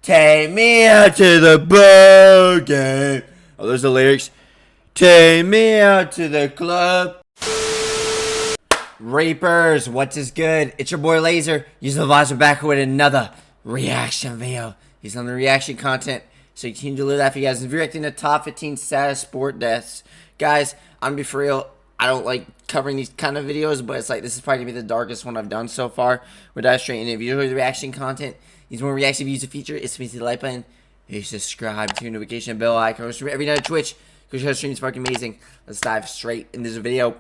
Take me out to the ball game. Oh, those are the lyrics. Take me out to the club. Reapers, what's is good? It's your boy Laser. Using the vibes, we're back with another reaction video. He's on the reaction content, so you can do that for you guys. If you're reacting to top 15 saddest sport deaths, guys, I'm gonna be for real. I don't like covering these kind of videos, but it's like this is probably gonna be the darkest one I've done so far. We're diving straight into. If you enjoy the reaction content, these more reaction videos a feature. It's me, the like button. You subscribe to notification bell icon. Every night on Twitch. Because stream is fucking amazing. Let's dive straight into this video.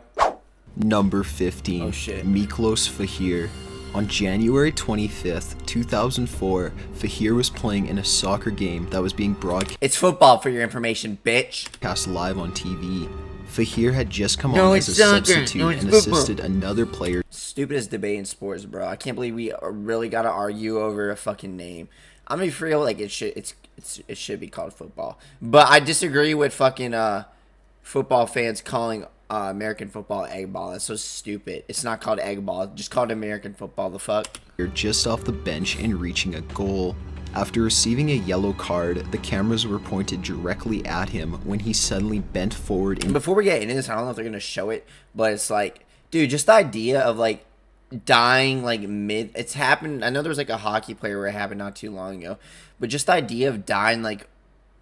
Number 15. Oh shit. 𝐭𝐫𝐞 𝐀𝐫𝐞. On January 25th, 2004, 𝐀𝐫𝐞 was playing in a soccer game that was being broadcast It's football for your information, bitch. live on TV. 𝐀𝐫𝐞 had just come on as a substitute and assisted another player. Stupidest debate in sports, bro. I can't believe we really gotta argue over a fucking name. I'm gonna be for real, like it should be called football. But I disagree with fucking football fans calling American football egg ball. That's so stupid. It's not called egg ball. Just called American football. The fuck? You're just off the bench and reaching a goal. After receiving a yellow card, the cameras were pointed directly at him when he suddenly bent forward. Before we get into this, I don't know if they're gonna show it, but it's like, dude, just the idea of like dying like mid. It's happened. I know there was like a hockey player where it happened not too long ago, but just the idea of dying like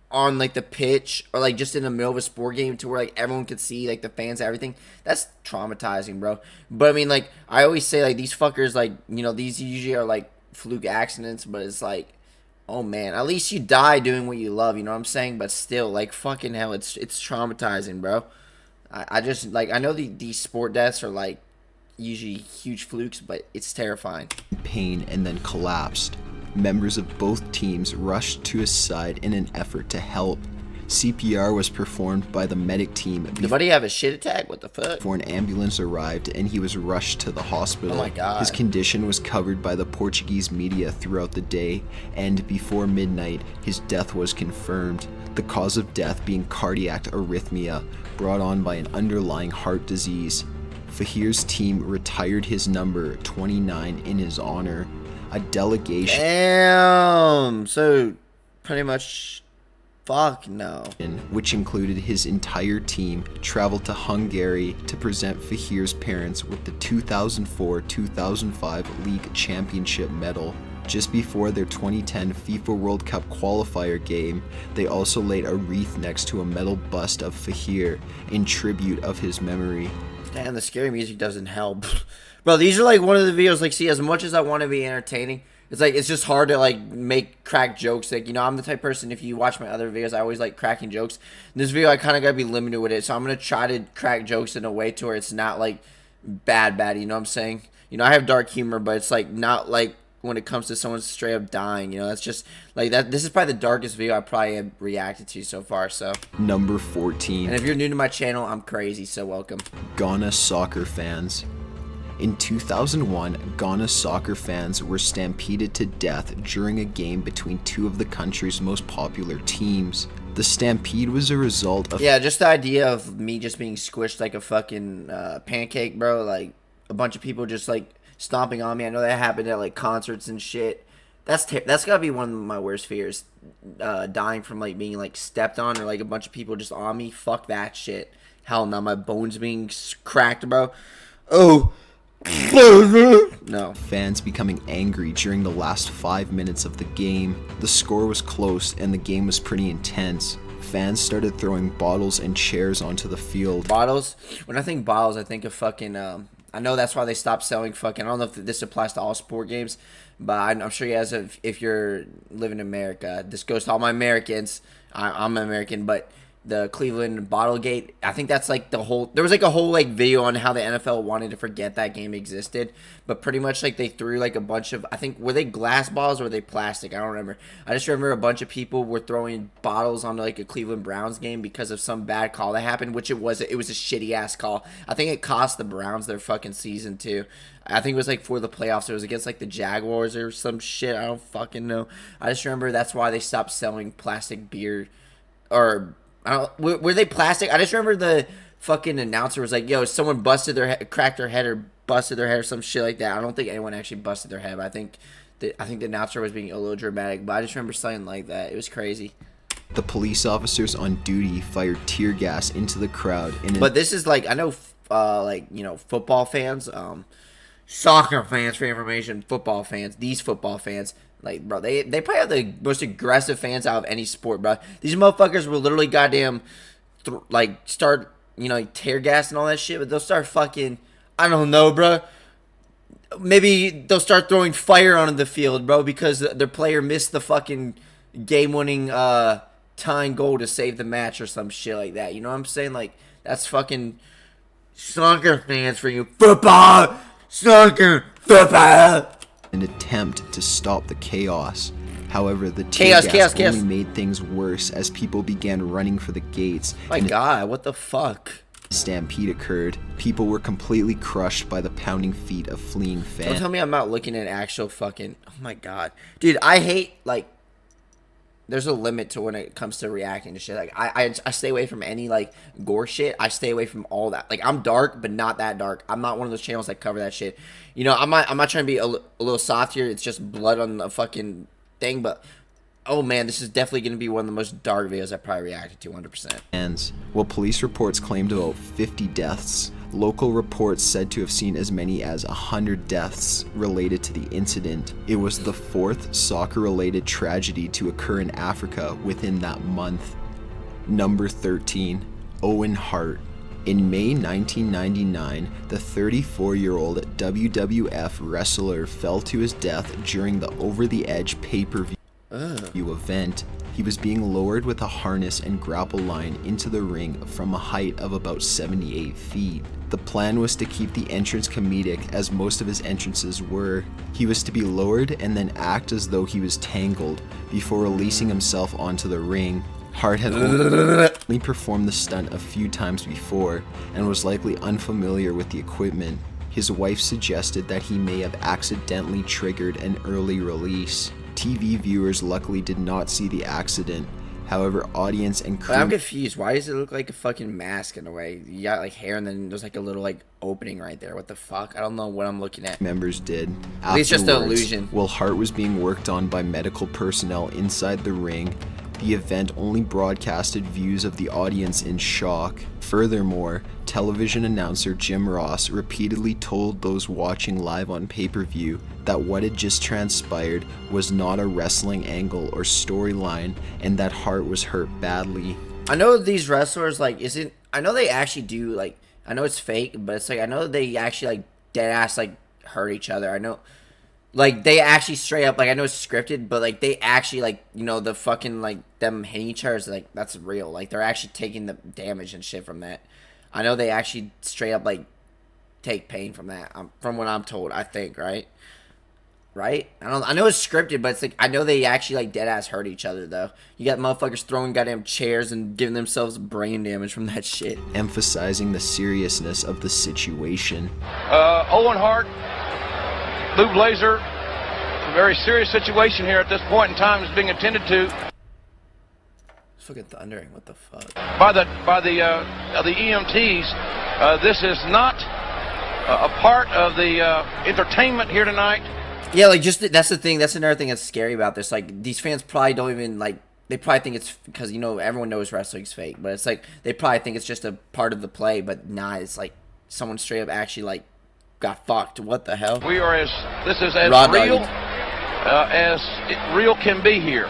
on like the pitch or like just in the middle of a sport game to where like everyone could see, like the fans, everything, that's traumatizing, bro. But I mean, like I always say, like these fuckers, like, you know, these usually are like fluke accidents, but it's like, oh man, at least you die doing what you love, you know what I'm saying? But still, like fucking hell, it's traumatizing, bro. I just like, I know these sport deaths are like usually huge flukes, but it's terrifying. Pain and then collapsed. Members of both teams rushed to his side in an effort to help. CPR was performed by the medic team. Did buddy have a shit attack? What the fuck? Before an ambulance arrived and he was rushed to the hospital. Oh my god. His condition was covered by the Portuguese media throughout the day, and before midnight, his death was confirmed. The cause of death being cardiac arrhythmia brought on by an underlying heart disease. 𝐀𝐫𝐞's team retired his number 29 in his honor. A delegation, damn, so pretty much, fuck no, which included his entire team, traveled to Hungary to present 𝐀𝐫𝐞's parents with the 2004-2005 league championship medal. Just before their 2010 FIFA World Cup qualifier game, they also laid a wreath next to a metal bust of 𝐀𝐫𝐞 in tribute of his memory. Damn, the scary music doesn't help. Bro, these are like one of the videos, like, see, as much as I want to be entertaining, it's like, it's just hard to like make crack jokes. Like, you know, I'm the type of person, if you watch my other videos, I always like cracking jokes. In this video, I kind of got to be limited with it, so I'm going to try to crack jokes in a way to where it's not like bad, you know what I'm saying? You know, I have dark humor, but it's like not like when it comes to someone straight up dying, you know, that's just like that. This is probably the darkest video I probably have reacted to so far. So number 14, and if you're new to my channel, I'm crazy, so welcome. Ghana soccer fans. In 2001, Ghana soccer fans were stampeded to death during a game between two of the country's most popular teams. The stampede was a result of, yeah, just the idea of me just being squished like a fucking pancake, bro. Like a bunch of people just like stomping on me. I know that happened at like concerts and shit. That's gotta be one of my worst fears. Dying from like being like stepped on or like a bunch of people just on me. Fuck that shit. Hell no, my bones being cracked, bro. Oh. No. Fans becoming angry during the last 5 minutes of the game. The score was close and the game was pretty intense. Fans started throwing bottles and chairs onto the field. Bottles? When I think bottles, I think of fucking, I know that's why they stopped selling fucking, I don't know if this applies to all sport games, but I'm sure you guys, if you're living in America, this goes to all my Americans. I'm American, but the Cleveland Bottlegate, I think that's like the whole, there was like a whole like video on how the NFL wanted to forget that game existed, but pretty much like they threw like a bunch of, I think, were they glass balls or were they plastic? I don't remember. I just remember a bunch of people were throwing bottles onto like a Cleveland Browns game because of some bad call that happened, which it was a shitty ass call. I think it cost the Browns their fucking season too. I think it was like for the playoffs. It was against like the Jaguars or some shit. I don't fucking know. I just remember that's why they stopped selling plastic beer, or were they plastic? I just remember the fucking announcer was like, yo, someone busted their head, cracked their head or busted their head or some shit like that. I don't think anyone actually busted their head, but I think I think the announcer was being a little dramatic, but I just remember something like that. It was crazy. The police officers on duty fired tear gas into the crowd. But this is like, I know, like, you know, football fans, soccer fans for information, football fans, these football fans, like, bro, they probably have the most aggressive fans out of any sport, bro. These motherfuckers will literally goddamn, like, start, you know, like, tear gas and all that shit, but they'll start fucking, I don't know, bro. Maybe they'll start throwing fire onto the field, bro, because their player missed the fucking game-winning tying goal to save the match or some shit like that. You know what I'm saying? Like, that's fucking soccer fans for you. Football! Soccer! Football! An attempt to stop the chaos. However, the tear gas only made things worse as people began running for the gates. My God, what the fuck? A stampede occurred. People were completely crushed by the pounding feet of fleeing fans. Don't tell me I'm not looking at actual fucking... Oh my God. Dude, I hate, like... There's a limit to when it comes to reacting to shit. Like, I stay away from any, like, gore shit. I stay away from all that. Like, I'm dark, but not that dark. I'm not one of those channels that cover that shit. You know, I'm not trying to be a little soft here. It's just blood on the fucking thing, but... Oh, man, this is definitely going to be one of the most dark videos I probably reacted to 100%. While police reports claimed about 50 deaths, local reports said to have seen as many as 100 deaths related to the incident. It was the 4th soccer-related tragedy to occur in Africa within that month. Number 13. Owen Hart. In May 1999, the 34-year-old WWF wrestler fell to his death during the Over the Edge pay-per-view event. He was being lowered with a harness and grapple line into the ring from a height of about 78 feet. The plan was to keep the entrance comedic, as most of his entrances were. He was to be lowered and then act as though he was tangled before releasing himself onto the ring. Hart had only performed the stunt a few times before and was likely unfamiliar with the equipment. His wife suggested that he may have accidentally triggered an early release. TV viewers luckily did not see the accident. However, audience and crew... I'm confused. Why does it look like a fucking mask in a way? You got like hair and then there's like a little like opening right there. What the fuck? I don't know what I'm looking at. Members did. It's just an illusion. While Hart was being worked on by medical personnel inside the ring, the event only broadcasted views of the audience in shock. Furthermore, television announcer Jim Ross repeatedly told those watching live on pay-per-view that what had just transpired was not a wrestling angle or storyline and that Hart was hurt badly. I know these wrestlers, like, I know they actually do, like, I know it's fake, but it's like, I know they actually, like, dead-ass, like, hurt each other. I know, like, they actually straight up, like, I know it's scripted, but, like, they actually, like, you know, the fucking, like, them hitting each other is, like, that's real. Like, they're actually taking the damage and shit from that. I know they actually straight up, like, take pain from that, from what I'm told, I think, right? Right? I know it's scripted, but it's like, I know they actually, like, dead-ass hurt each other, though. You got motherfuckers throwing goddamn chairs and giving themselves brain damage from that shit. Emphasizing the seriousness of the situation. Owen Hart, Blue Blazer, a very serious situation here at this point in time is being attended to. It's fucking thundering, what the fuck? By the EMTs. This is not a part of the entertainment here tonight. Yeah, like, just that's the thing. That's another thing that's scary about this. Like, these fans probably don't even, like, they probably think it's because, you know, everyone knows wrestling's fake, but it's like they probably think it's just a part of the play, but nah, it's like someone straight up actually, like, got fucked. What the hell? This is as real as it real can be here.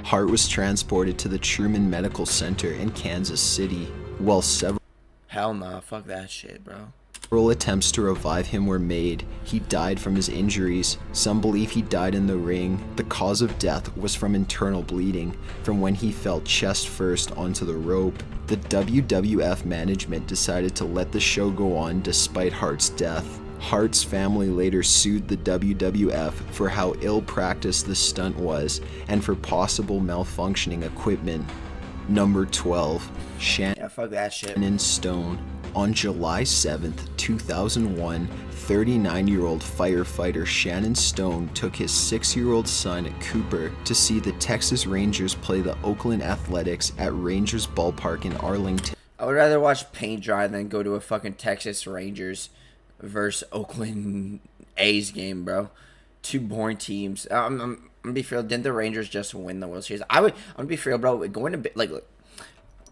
Hart was transported to the Truman Medical Center in Kansas City, while several... Hell nah, fuck that shit, bro. Several attempts to revive him were made. He died from his injuries. Some believe he died in the ring. The cause of death was from internal bleeding, from when he fell chest first onto the rope. The WWF management decided to let the show go on despite Hart's death. Hart's family later sued the WWF for how ill-practiced the stunt was and for possible malfunctioning equipment. Number 12. Yeah, fuck that shit. Shannon Stone. On July 7th, 2001, 39-year-old firefighter Shannon Stone took his 6-year-old son, Cooper, to see the Texas Rangers play the Oakland Athletics at Rangers Ballpark in Arlington. I would rather watch paint dry than go to a fucking Texas Rangers versus Oakland A's game, bro. two boring teams. I'm gonna be fair. Didn't the Rangers just win the World Series? I'm gonna be fair, bro. Going to like, look,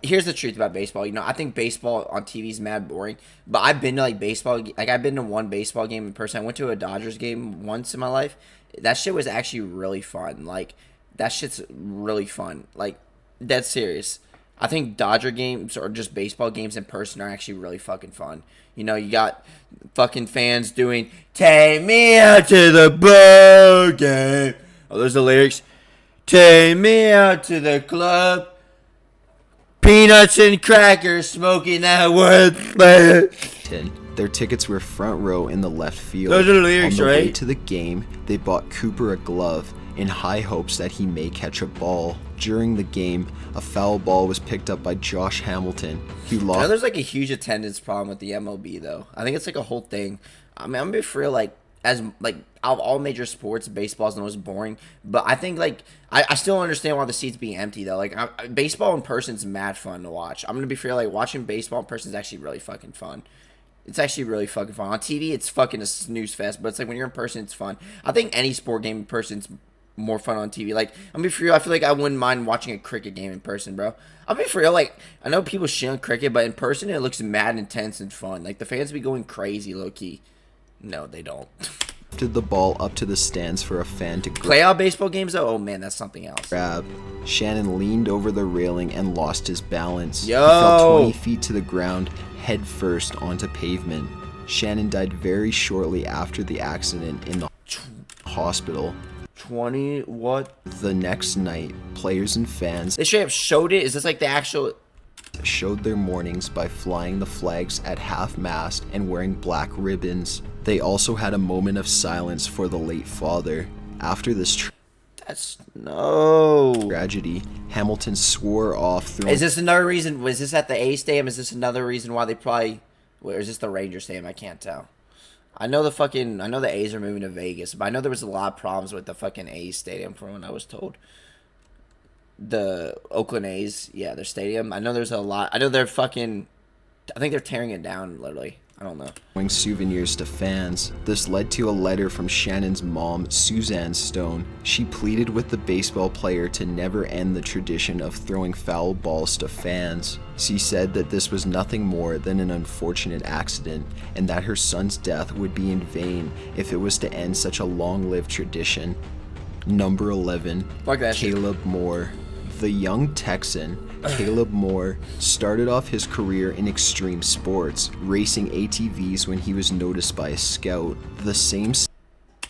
here's the truth about baseball. You know, I think baseball on TV is mad boring. But I've been to like baseball. Like I've been to one baseball game in person. I went to a Dodgers game once in my life. That shit was actually really fun. Like that shit's really fun. Like dead serious. I think Dodger games or just baseball games in person are actually really fucking fun. You know, you got fucking fans doing "Take me out to the ball game." Oh, those are the lyrics. Take me out to the club. Peanuts and crackers smoking that wood. Their tickets were front row in the left field. Those are the lyrics, On the right? way to the game, they bought Cooper a glove in high hopes that he may catch a ball. During the game, a foul ball was picked up by Josh Hamilton. He I know lost. there's like a huge attendance problem with the MLB though. I think it's like a whole thing. I mean, I'm gonna be for real, like as like out of all major sports, baseball's the most boring. But I think like I still understand why the seats being empty though. Like baseball in person is mad fun to watch. I'm gonna be for real, like watching baseball in person is actually really fucking fun. It's actually really fucking fun. On TV, it's fucking a snooze fest. But it's like when you're in person, it's fun. I think any sport game in person's more fun on TV. Like, I'm be for real, I feel like I wouldn't mind watching a cricket game in person, bro. I'll be for real, like, I know people shit on cricket, but in person it looks mad intense and fun. Like, the fans be going crazy, low-key. No, they don't. The ball up to the stands for a fan to Playoff baseball games, though? Oh, man, that's something else. grab. Shannon leaned over the railing and lost his balance. Yo! He fell 20 feet to the ground, head first onto pavement. Shannon died very shortly after the accident in the hospital. 20, what? The next night, players and fans They straight up showed it? Is this like the actual... showed their mournings by flying the flags at half-mast and wearing black ribbons. They also had a moment of silence for the late father. After this That's... No. tragedy, Hamilton swore off throwing... Is this another reason? Was this at the A Stadium? Is this another reason why they probably... Where is this the Ranger Stadium? I can't tell. I know the A's are moving to Vegas, but I know there was a lot of problems with the fucking A's stadium from when I was told. The Oakland A's, yeah, their stadium. I know there's a lot. I know they're fucking... I think they're tearing it down, literally. I don't know. souvenirs to fans. This led to a letter from Shannon's mom, Suzanne Stone. She pleaded with the baseball player to never end the tradition of throwing foul balls to fans. She said that this was nothing more than an unfortunate accident, and that her son's death would be in vain if it was to end such a long-lived tradition. Number 11, Fuck that shit. Caleb Moore. The young Texan, Caleb Moore, started off his career in extreme sports, racing ATVs when he was noticed by a scout. The same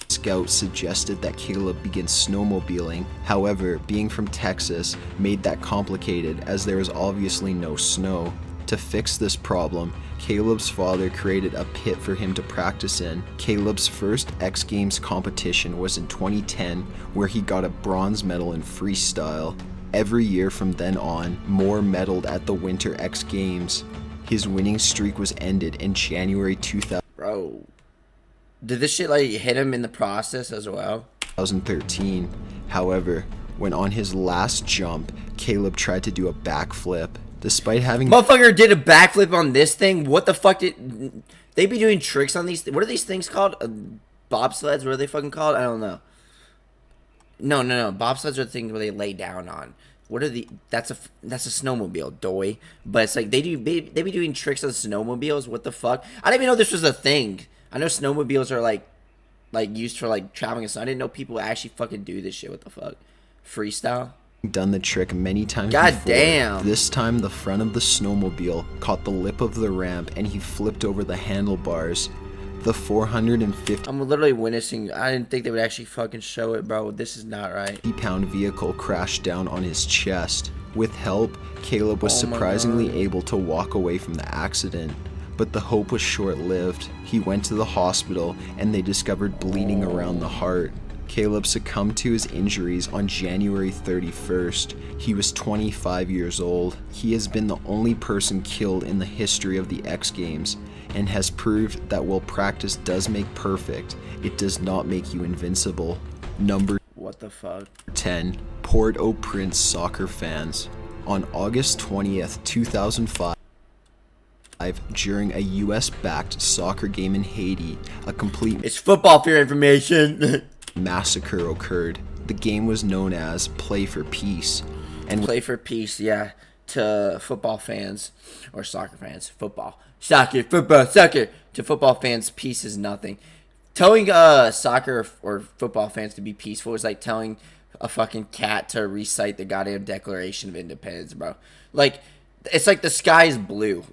scout suggested that Caleb begin snowmobiling. However, being from Texas made that complicated as there was obviously no snow. To fix this problem, Caleb's father created a pit for him to practice in. Caleb's first X Games competition was in 2010, where he got a bronze medal in freestyle. Every year from then on, Moore medaled at the Winter X Games. His winning streak was ended in January 2000. Bro. Did this shit, like, hit him in the process as well? 2013. However, when on his last jump, Caleb tried to do a backflip. Despite having... Motherfucker did a backflip on this thing? What the fuck did... They be doing tricks on these... What are these things called? Bobsleds? What are they fucking called? I don't know. No. Bobsleds are the things where they lay down on. What are the... That's a snowmobile, doy. But it's like, they be doing tricks on snowmobiles? What the fuck? I didn't even know this was a thing. I know snowmobiles are, like used for, like, traveling. So I didn't know people actually fucking do this shit. What the fuck? Freestyle? Done the trick many times God before. damn. This time the front of the snowmobile caught the lip of the ramp and he flipped over the handlebars. The 450 I'm literally witnessing... I didn't think they would actually fucking show it, bro. This is not right. pound vehicle crashed down on his chest. With help, Caleb was Oh my surprisingly God. able to walk away from the accident. But the hope was short-lived. He went to the hospital and they discovered bleeding around the heart. Caleb succumbed to his injuries on January 31st. He was 25 years old. He has been the only person killed in the history of the X Games and has proved that while practice does make perfect, it does not make you invincible. Number What the fuck? 10. Port-au-Prince soccer fans. On August 20th, 2005, during a US-backed soccer game in Haiti, a complete It's football for your information. massacre occurred. The game was known as Play for Peace. And Play for peace, yeah. To football fans or soccer fans, soccer. To football fans, peace is nothing. Telling soccer or football fans to be peaceful is like telling a fucking cat to recite the goddamn Declaration of Independence, bro. Like, it's like the sky is blue.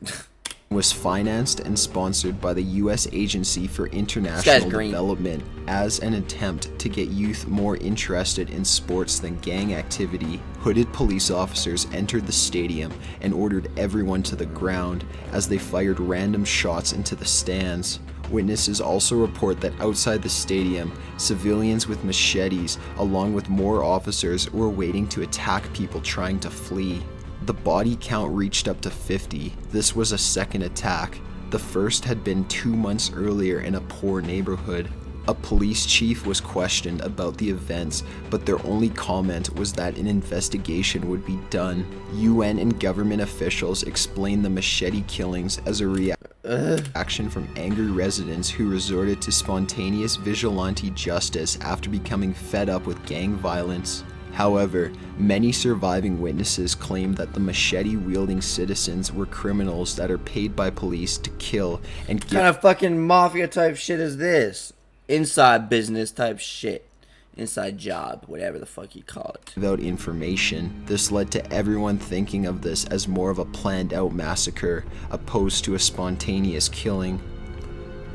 Was financed and sponsored by the U.S. Agency for International Development as an attempt to get youth more interested in sports than gang activity. Hooded police officers entered the stadium and ordered everyone to the ground as they fired random shots into the stands. Witnesses also report that outside the stadium, civilians with machetes, along with more officers, were waiting to attack people trying to flee. The body count reached up to 50. This was a second attack. The first had been 2 months earlier in a poor neighborhood. A police chief was questioned about the events, but their only comment was that an investigation would be done. UN and government officials explained the machete killings as a reaction from angry residents who resorted to spontaneous vigilante justice after becoming fed up with gang violence. However, many surviving witnesses claim that the machete-wielding citizens were criminals that are paid by police to kill and What kind of fucking mafia type shit is this? Inside business type shit. Inside job, whatever the fuck you call it. Without information. This led to everyone thinking of this as more of a planned-out massacre, opposed to a spontaneous killing.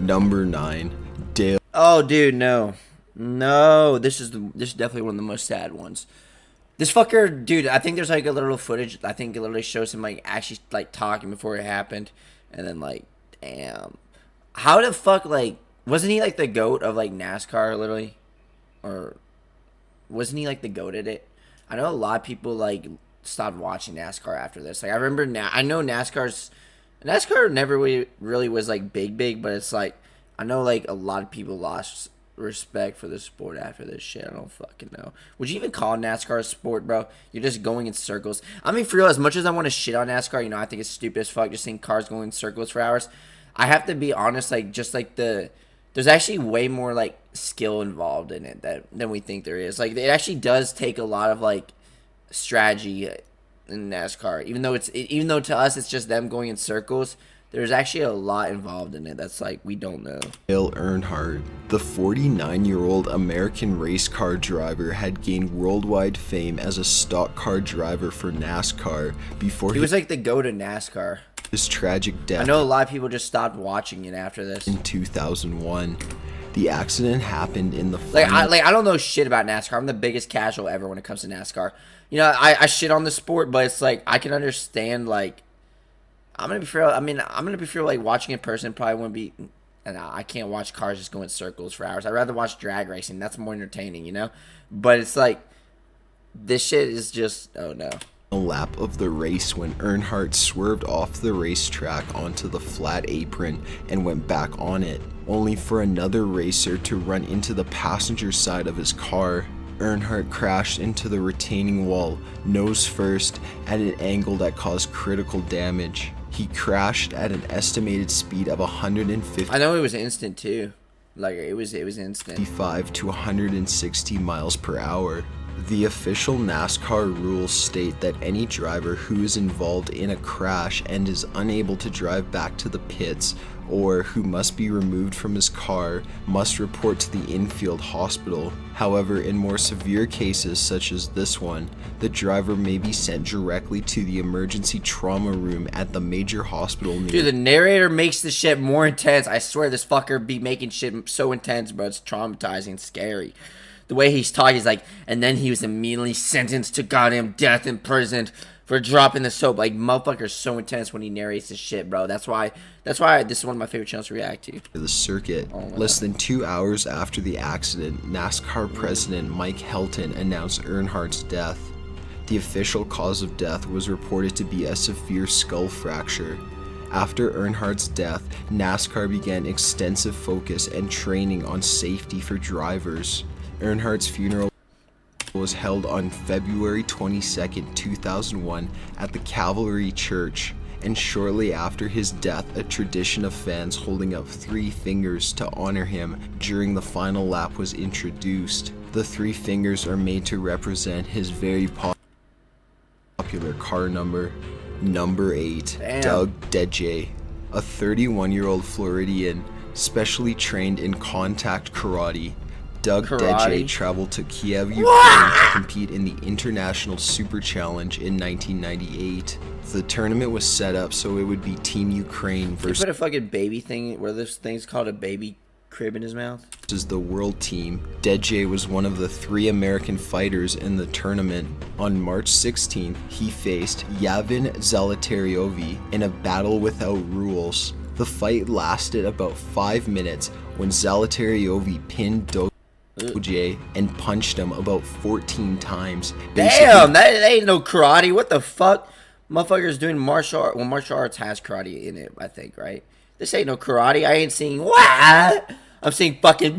Number 9. Dale. Oh, dude, no. No, this is definitely one of the most sad ones. This fucker, dude, I think there's like a little footage. I think it literally shows him like actually like talking before it happened, and then like, damn, how the fuck, like, wasn't he like the GOAT of like NASCAR literally, or wasn't he like the GOAT at it? I know a lot of people like stopped watching NASCAR after this. Like I remember I know NASCAR never really was like big, but it's like I know like a lot of people lost respect for the sport after this shit. I don't fucking know. Would you even call NASCAR a sport, bro? You're just going in circles. I mean, for real, as much as I want to shit on NASCAR, you know, I think it's stupid as fuck just seeing cars going in circles for hours. I have to be honest, like, just like there's actually way more like skill involved in it than we think there is. Like, it actually does take a lot of like strategy in NASCAR. Even though to us it's just them going in circles, there's actually a lot involved in it that's like we don't know. Dale Earnhardt, the 49-year-old American race car driver, had gained worldwide fame as a stock car driver for NASCAR before he was like the GOAT of NASCAR. His tragic death. I know a lot of people just stopped watching it after this. In 2001, the accident happened in the I don't know shit about NASCAR. I'm the biggest casual ever when it comes to NASCAR. You know, I shit on the sport, but it's like I can understand like. I'm gonna be fair. I mean, I'm gonna be fair. Like watching in person probably wouldn't be. And I can't watch cars just go in circles for hours. I'd rather watch drag racing. That's more entertaining, you know. But it's like this shit is just oh no. Lap of the race when Earnhardt swerved off the racetrack onto the flat apron and went back on it, only for another racer to run into the passenger side of his car. Earnhardt crashed into the retaining wall, nose first, at an angle that caused critical damage. He crashed at an estimated speed of 150. I know it was instant too. Like it was instant. 55 to 160 miles per hour. The official NASCAR rules state that any driver who is involved in a crash and is unable to drive back to the pits or who must be removed from his car must report to the infield hospital. However, in more severe cases such as this one, the driver may be sent directly to the emergency trauma room at the major hospital near. Dude, the narrator makes the shit more intense. I swear this fucker be making shit so intense, bro. It's traumatizing and scary. The way he's talking is like, and then he was immediately sentenced to goddamn death in prison for dropping the soap. Like, motherfucker's so intense when he narrates this shit, bro. That's why this is one of my favorite channels to react to. The circuit. Less than 2 hours after the accident, NASCAR president Mike Helton announced Earnhardt's death. The official cause of death was reported to be a severe skull fracture. After Earnhardt's death, NASCAR began extensive focus and training on safety for drivers. Earnhardt's funeral was held on February 22, 2001 at the Calvary Church, and shortly after his death, a tradition of fans holding up 3 fingers to honor him during the final lap was introduced. The 3 fingers are made to represent his very popular car number, number 8. Damn. 𝐬𝐨𝐬, a 31-year-old Floridian specially trained in contact karate. 𝐬𝐨𝐬 traveled to Kiev, Ukraine to compete in the International Super Challenge in 1998. The tournament was set up so it would be Team Ukraine He versus put a fucking baby thing where this thing's called a baby crib in his mouth. the world team. 𝐨𝐸 was one of the 3 American fighters in the tournament. On March 16th, he faced 𝐬𝐨𝐬𝐿 in a battle without rules. The fight lasted about 5 minutes when 𝐬𝐿 pinned 𝐤𝐨 and punched him about 14 times. Damn, that ain't no karate. What the fuck? Motherfuckers doing martial art. Well, martial arts has karate in it, I think, right? This ain't no karate. I ain't seeing what? I'm seeing fucking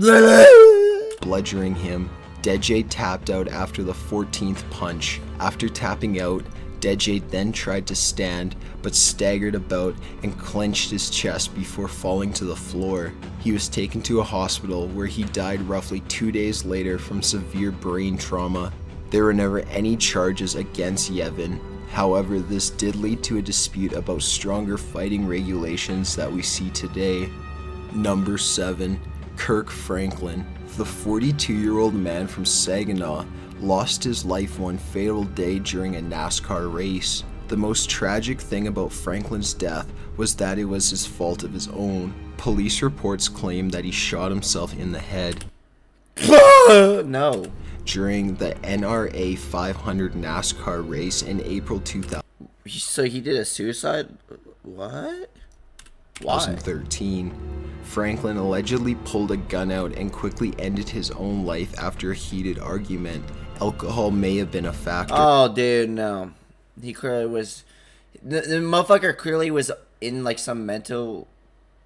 bludgeoning him. 𝐨𝐸 tapped out after the 14th punch. After tapping out, 𝐨𝐸 then tried to stand, but staggered about and clenched his chest before falling to the floor. He was taken to a hospital where he died roughly 2 days later from severe brain trauma. There were never any charges against Yevon. However, this did lead to a dispute about stronger fighting regulations that we see today. Number 7. Kirk Franklin. The 42-year-old man from Saginaw lost his life one fatal day during a NASCAR race. The most tragic thing about Franklin's death was that it was his fault of his own. Police reports claim that he shot himself in the head. No. During the NRA 500 NASCAR race in April 2000. So he did a suicide? What? Why? 2013. Franklin allegedly pulled a gun out and quickly ended his own life after a heated argument. Alcohol may have been a factor. Oh, dude, no. He clearly was. The motherfucker clearly was in like some mental.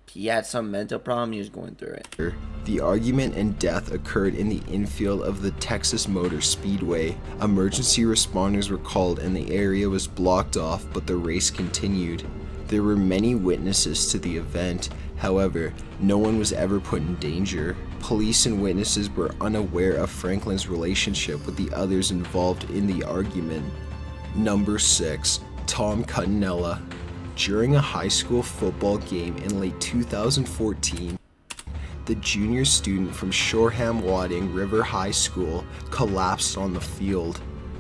He had some mental problem. He was going through it. The argument and death occurred in the infield of the Texas Motor Speedway. Emergency responders were called and the area was blocked off, but the race continued. There were many witnesses to the event. However, no one was ever put in danger. Police and witnesses were unaware of Franklin's relationship with the others involved in the argument. Number 6. Tom Cuttinella. During a high school football game in late 2014, the junior student from Shoreham-Wadding River High School collapsed on the field.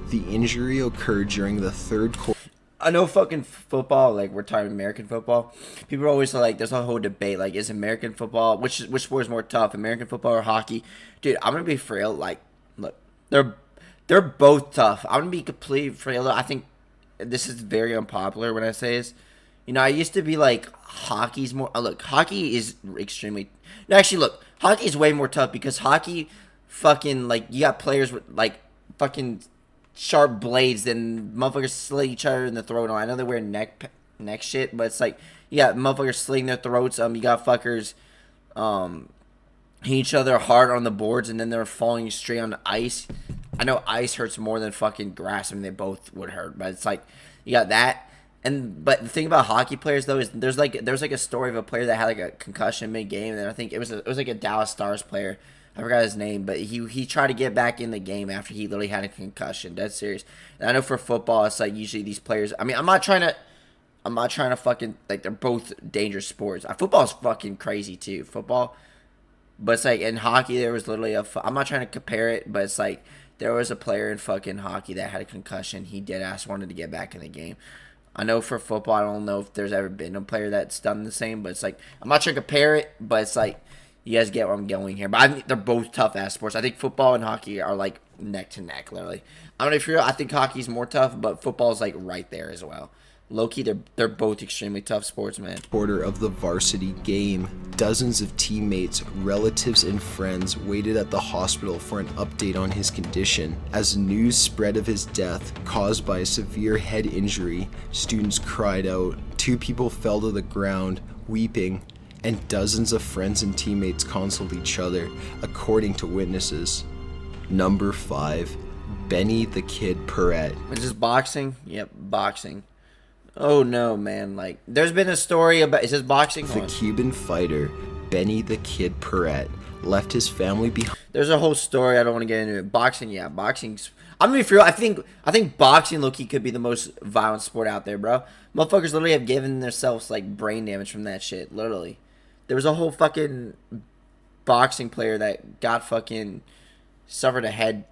The injury occurred during the 3rd quarter. I know fucking football, like we're talking American football. People are always like, there's a whole debate, like, is American football, which sport is more tough, American football or hockey? Dude, I'm gonna be for real. Like, look, they're both tough. I'm gonna be completely for real. I think this is very unpopular when I say this. You know, I used to be like, hockey's more. Look, hockey is extremely. No, actually, look, hockey is way more tough because hockey, fucking like, you got players with like fucking sharp blades, then motherfuckers slit each other in the throat. I know they wear neck shit, but it's like you got motherfuckers slitting their throats. You got fuckers hitting each other hard on the boards, and then they're falling straight on the ice. I know ice hurts more than fucking grass. I mean, they both would hurt, but it's like you got that. But the thing about hockey players though is there's like a story of a player that had like a concussion mid game, and I think it was like a Dallas Stars player. I forgot his name, but he tried to get back in the game after he literally had a concussion. That's serious. And I know for football, it's like usually these players. I mean, I'm not trying to fucking like, they're both dangerous sports. Football is fucking crazy too. Football, but it's like in hockey there was literally I'm not trying to compare it, but it's like there was a player in fucking hockey that had a concussion. He dead ass wanted to get back in the game. I know for football, I don't know if there's ever been a player that's done the same, but it's like I'm not trying to compare it, but it's like. You guys get where I'm going here. But I think they're both tough-ass sports. I think football and hockey are, like, neck to neck, literally. I don't know if you're... I think hockey's more tough, but football's, like, right there as well. Low-key, they're both extremely tough sports, man. Quarter of the varsity game. Dozens of teammates, relatives, and friends waited at the hospital for an update on his condition. As news spread of his death, caused by a severe head injury, students cried out. 2 people fell to the ground, weeping, and dozens of friends and teammates consoled each other, according to witnesses. Number 5. Benny the Kid Paret. Is this boxing? Yep, boxing. Oh no, man. Like, there's been a story about, is this boxing? The Cuban fighter, Benny the Kid Paret, left his family behind. There's a whole story. I don't want to get into it. Boxing, yeah, boxing's. I'm gonna be for real. I think boxing, low-key, could be the most violent sport out there, bro. Motherfuckers literally have given themselves like brain damage from that shit. Literally, there was a whole fucking boxing player that got fucking suffered a head,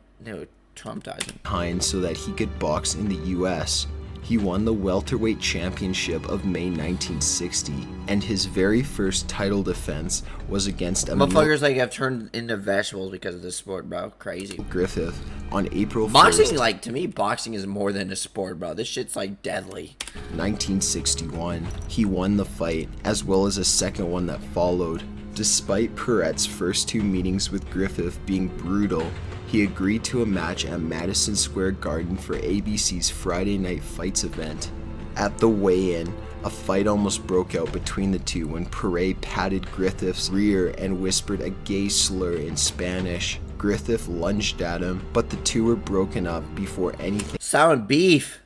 traumatizing. So that he could box in the U.S. He won the welterweight championship of May 1960, and his very first title defense was against a motherfuckers like have turned into vegetables because of this sport, bro. Crazy. Griffith on April 1st. Boxing, like, to me, boxing is more than a sport, bro. This shit's like deadly. 1961. He won the fight, as well as a second one that followed. Despite Paret's first two meetings with Griffith being brutal, he agreed to a match at Madison Square Garden for ABC's Friday Night Fights event. At the weigh-in, a fight almost broke out between the two when Paret patted Griffith's rear and whispered a gay slur in Spanish. Griffith lunged at him, but the two were broken up before anything Silent beef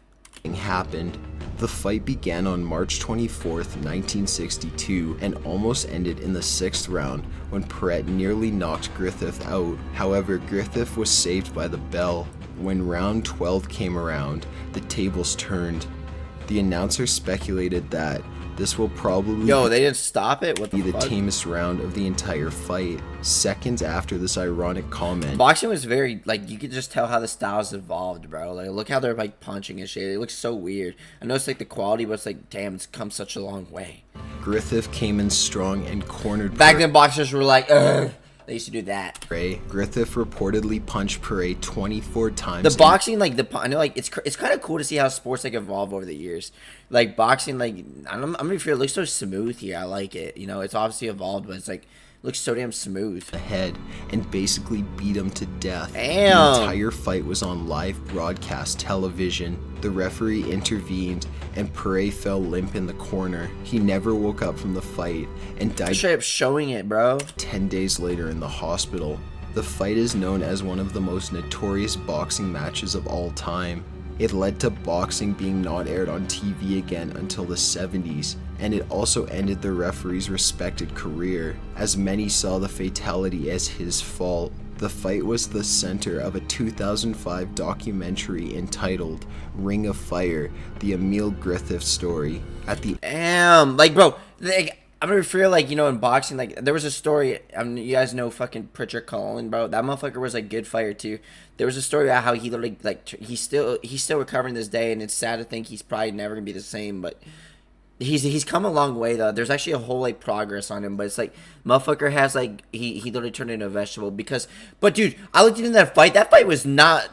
happened. The fight began on March 24th, 1962, and almost ended in the 6th round when Paret nearly knocked Griffith out. However, Griffith was saved by the bell. When round 12 came around, the tables turned. The announcer speculated that this will probably they didn't stop it? What the be fuck? The tamest round of the entire fight. Seconds after this ironic comment, boxing was very, like, you could just tell how the styles evolved, bro. Like, look how they're, like, punching and shit. It looks so weird. I know it's, like, the quality, but it's like, damn, it's come such a long way. Griffith came in strong and cornered Back then, boxers were like, ugh. They used to do that. Griffith reportedly punched Paret 24 times. The boxing, like, I know, like, it's kind of cool to see how sports, like, evolve over the years. Like, boxing, like, I'm gonna feel it looks so smooth here. I like it. You know, it's obviously evolved, but it's like, looks so damn smooth. Ahead and basically beat him to death. Damn. The entire fight was on live broadcast television. The referee intervened and Paret fell limp in the corner. He never woke up from the fight and died straight up showing it, bro. 10 days later in the hospital. The fight is known as one of the most notorious boxing matches of all time. It led to boxing being not aired on TV again until the 70s, and it also ended the referee's respected career, as many saw the fatality as his fault. The fight was the center of a 2005 documentary entitled Ring of Fire, the Emil Griffith story. Damn, like, bro, like, I'm gonna feel like, you know, in boxing, like, there was a story, you guys know fucking Pritchard Cullen, bro. That motherfucker was a good fighter too. There was a story about how he literally, like, he's still recovering this day, and it's sad to think he's probably never gonna be the same, but he's come a long way though. There's actually a whole, like, progress on him, but it's like motherfucker has, like, he literally turned into a vegetable because, but dude, I looked into that fight was not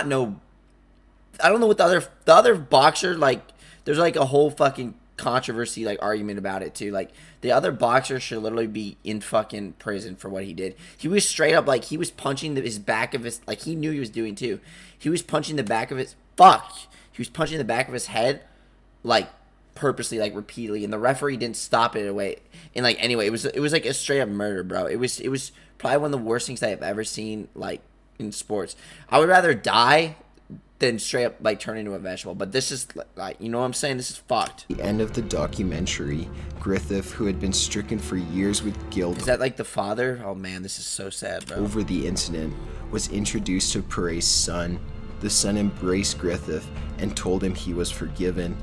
no, I don't know what the other boxer, like, there's like a whole fucking controversy, like, argument about it too. Like, the other boxer should literally be in fucking prison for what he did. He was straight up, like, he was punching his back of his, like, he knew he was doing too. He was punching the back of his, he was punching the back of his head, like, purposely, like, repeatedly, and the referee didn't stop it away. And, like, anyway, it was like a straight up murder, bro. It was probably one of the worst things I've ever seen, like, in sports. I would rather die than straight up, like, turn into a vegetable. But this is, like, you know what I'm saying? This is fucked. At the end of the documentary, Griffith, who had been stricken for years with guilt, is that like the father? Oh man, this is so sad, bro. Over the incident, was introduced to Paret's son. The son embraced Griffith and told him he was forgiven.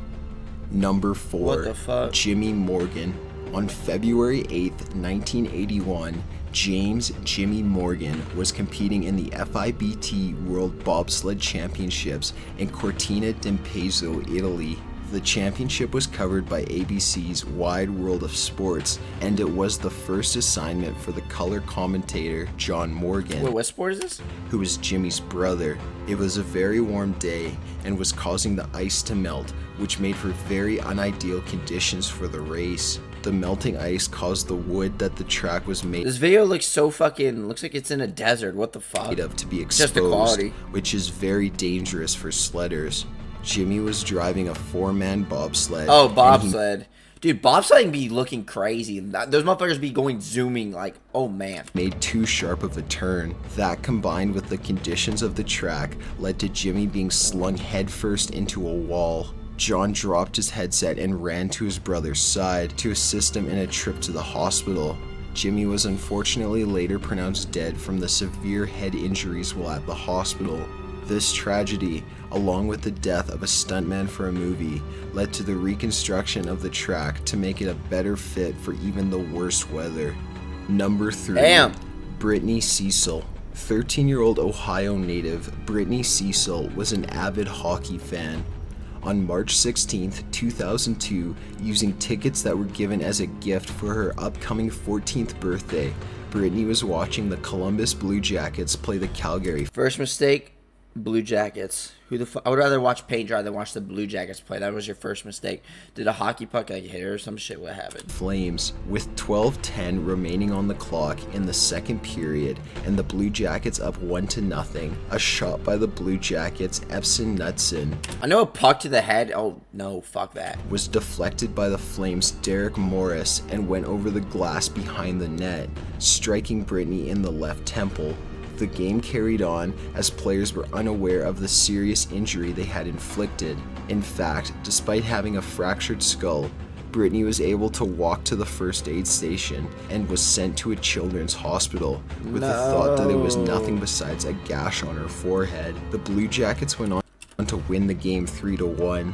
Number 4, what the fuck? Jimmy Morgan. On February 8th, 1981, James Jimmy Morgan was competing in the FIBT World Bobsled Championships in Cortina d'Ampezzo, Italy. The championship was covered by ABC's Wide World of Sports, and it was the first assignment for the color commentator John Morgan. Wait, what sport is this? Who was Jimmy's brother. It was a very warm day and was causing the ice to melt, which made for very unideal conditions for the race. The melting ice caused the wood that the track was made. This video looks so fucking, looks like it's in a desert. What the fuck? Of to be exposed, just the quality, which is very dangerous for sledders. Jimmy was driving a 4-man bobsled. Oh, bobsled. Dude, bobsledding be looking crazy. Those motherfuckers be going zooming like, oh man. Made too sharp of a turn. That, combined with the conditions of the track, led to Jimmy being slung headfirst into a wall. John dropped his headset and ran to his brother's side to assist him in a trip to the hospital. Jimmy was unfortunately later pronounced dead from the severe head injuries while at the hospital. This tragedy, along with the death of a stuntman for a movie, led to the reconstruction of the track to make it a better fit for even the worst weather. Number 3. Damn. Brittany Cecil. 13-year-old Ohio native Brittany Cecil was an avid hockey fan. On March 16, 2002, using tickets that were given as a gift for her upcoming 14th birthday, Brittany was watching the Columbus Blue Jackets play the Calgary. First mistake, Blue Jackets. I would rather watch paint dry than watch the Blue Jackets play. That was your first mistake. Did a hockey puck like hit her or some shit? What happened? Flames, with 12:10 remaining on the clock in the second period, and the Blue Jackets up 1-0. A shot by the Blue Jackets, Epson Knutson, I know a puck to the head. Oh no, fuck that. was deflected by the Flames' Derek Morris and went over the glass behind the net, striking Brittany in the left temple. The game carried on as players were unaware of the serious injury they had inflicted. In fact, despite having a fractured skull, Brittany was able to walk to the first aid station and was sent to a children's hospital with the thought that it was nothing besides a gash on her forehead. The Blue Jackets went on to win the game 3-1.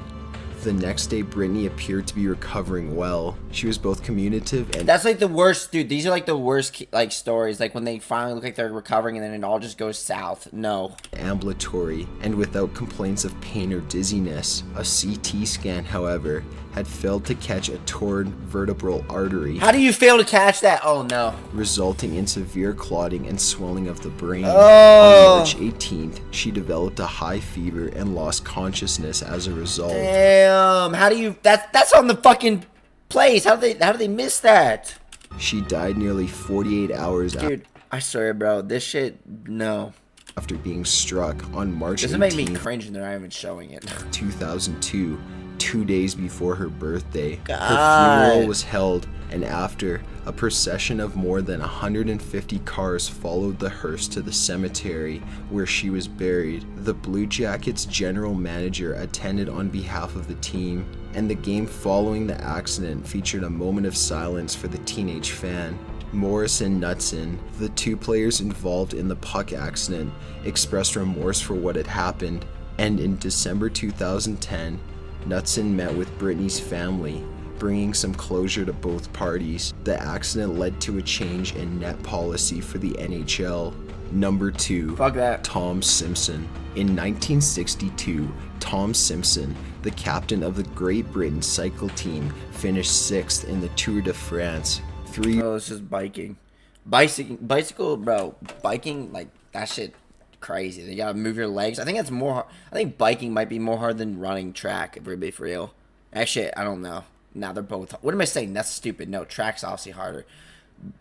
The next day, Brittany appeared to be recovering well. She was both communicative and... That's like the worst, dude. These are like the worst like stories. Like when they finally look like they're recovering and then it all just goes south. No. ambulatory and without complaints of pain or dizziness. A CT scan, however, had failed to catch a torn vertebral artery, How do you fail to catch that? Oh no. resulting in severe clotting and swelling of the brain. Oh. On March 18th, she developed a high fever and lost consciousness as a result. Damn. How do you? That's on the fucking place. How do they miss that? She died nearly 48 hours Dude, I swear, bro. This shit. No. after being struck on March This 18th. make me cringe and they're not even showing it. 2002, 2 days before her birthday. Her God. funeral was held, and after, a procession of more than 150 cars followed the hearse to the cemetery where she was buried. The Blue Jackets general manager attended on behalf of the team, and the game following the accident featured a moment of silence for the teenage fan. Morris and Knutson, the two players involved in the puck accident, expressed remorse for what had happened, and in December 2010, Knutson met with Brittany's family, bringing some closure to both parties. The accident led to a change in net policy for the NHL. Number 2. Fuck that. Tom Simpson. In 1962, Tom Simpson, the captain of the Great Britain cycle team, finished 6th in the Tour de France. Bro, it's just biking. Bicycle, bro. Biking, like, that shit crazy. You gotta move your legs. I think that's more hard. I think biking might be more hard than running track, if we're be for real. Actually, I don't know. Now they're both. What am I saying? That's stupid. No, track's obviously harder.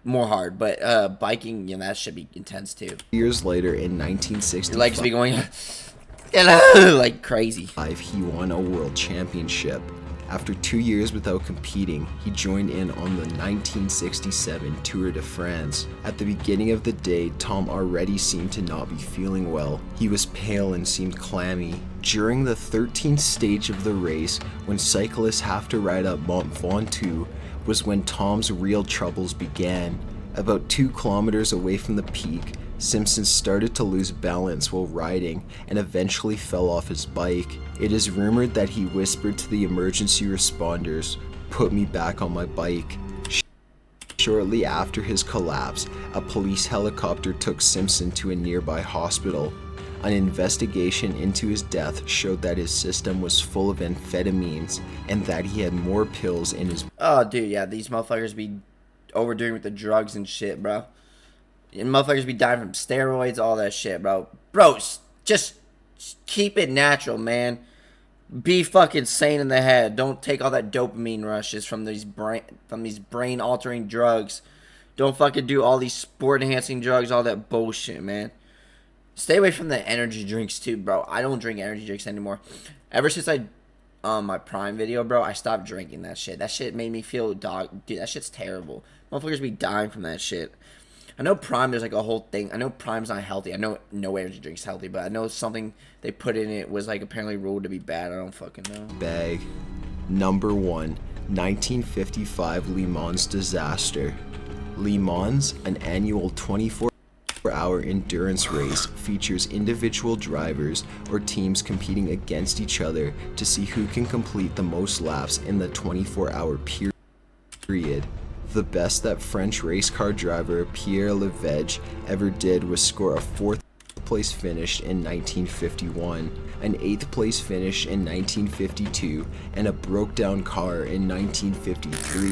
More hard. But biking, you know, that should be intense too. Years later, in 1965, Your legs be going like crazy. he won a world championship. After 2 years without competing, he joined in on the 1967 Tour de France. At the beginning of the day, Tom already seemed to not be feeling well. He was pale and seemed clammy. During the 13th stage of the race, when cyclists have to ride up Mont Ventoux, was when Tom's real troubles began. About 2 kilometers away from the peak, Simpson started to lose balance while riding and eventually fell off his bike. It is rumored that he whispered to the emergency responders, "Put me back on my bike." Shortly after his collapse, a police helicopter took Simpson to a nearby hospital. An investigation into his death showed that his system was full of amphetamines and that he had more pills in his... Oh, dude, yeah, these motherfuckers be overdoing with the drugs and shit, bro. And motherfuckers be dying from steroids, all that shit, bro. Bro, just keep it natural, man. Be fucking sane in the head. Don't take all that dopamine rushes from these brain altering drugs. Don't fucking do all these sport enhancing drugs, all that bullshit, man. Stay away from the energy drinks too, bro. I don't drink energy drinks anymore. Ever since my Prime video, bro, I stopped drinking that shit. That shit made me feel dude, that shit's terrible. Motherfuckers be dying from that shit. I know Prime, there's like a whole thing. I know Prime's not healthy. I know no energy drink's healthy, but I know something they put in it was like apparently ruled to be bad. I don't fucking know. Bag. Number 1, 1955 Le Mans disaster. Le Mans, an annual 24-hour endurance race, features individual drivers or teams competing against each other to see who can complete the most laps in the 24-hour period. The best that French race car driver Pierre Lepage ever did was score a 4th place finish in 1951, an 8th place finish in 1952, and a broke down car in 1953.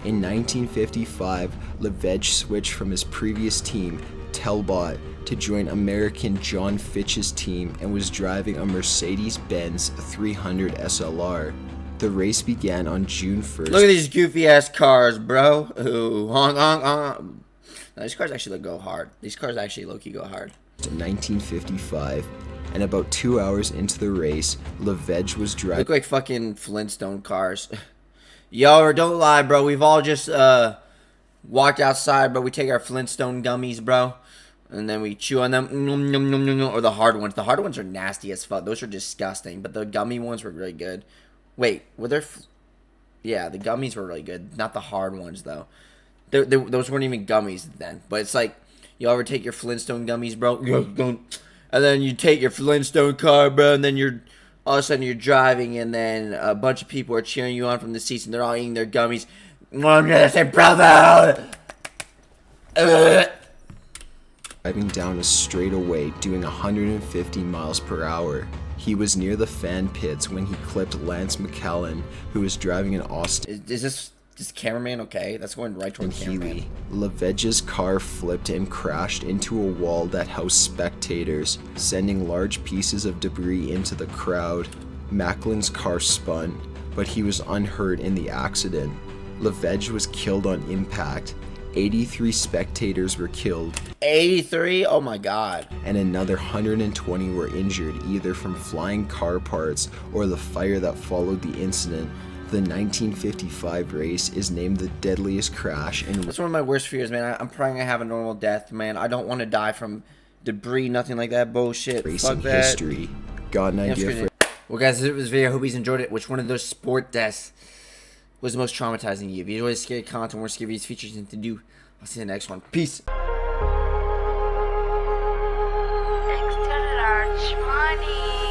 In 1955, Lepage switched from his previous team, Talbot, to join American John Fitch's team and was driving a Mercedes-Benz 300 SLR. The race began on June 1st. Look at these goofy ass cars, bro. Ooh, honk, honk, honk. No, these cars actually go hard. These cars actually low-key go hard. 1955, and about 2 hours into the race, Lepage was driving. Look like fucking Flintstone cars. Yo, don't lie, bro. We've all just walked outside, bro. We take our Flintstone gummies, bro, and then we chew on them. Or the hard ones. The hard ones are nasty as fuck. Those are disgusting. But the gummy ones were really good. Wait, were there? Yeah, the gummies were really good. Not the hard ones though. Those weren't even gummies then. But it's like, you ever take your Flintstone gummies, bro? And then you take your Flintstone car, bro, and then all of a sudden you're driving, and then a bunch of people are cheering you on from the seats, and they're all eating their gummies. I'm gonna say, brother. Driving down a straightaway, doing 150 miles per hour. He was near the fan pits when he clipped Lance McCallan, who was driving an Austin. Is this cameraman okay? That's going right toward the cameraman. Levage's car flipped and crashed into a wall that housed spectators, sending large pieces of debris into the crowd. Macklin's car spun, but he was unhurt in the accident. Lepage was killed on impact. 83 spectators were killed. 83? Oh my god. And another 120 were injured either from flying car parts or the fire that followed the incident. The 1955 race is named the deadliest crash in... That's one of my worst fears, man. I'm praying I have a normal death, man. I don't want to die from debris, nothing like that bullshit. Racing Fuck that. history. Got an idea for... Well, guys, this was this video. I hope you enjoyed it. Which one of those sport deaths was the most traumatizing to you? If you enjoyed scary content, more scary features and to do, I'll see you in the next one. Peace. Extra large money.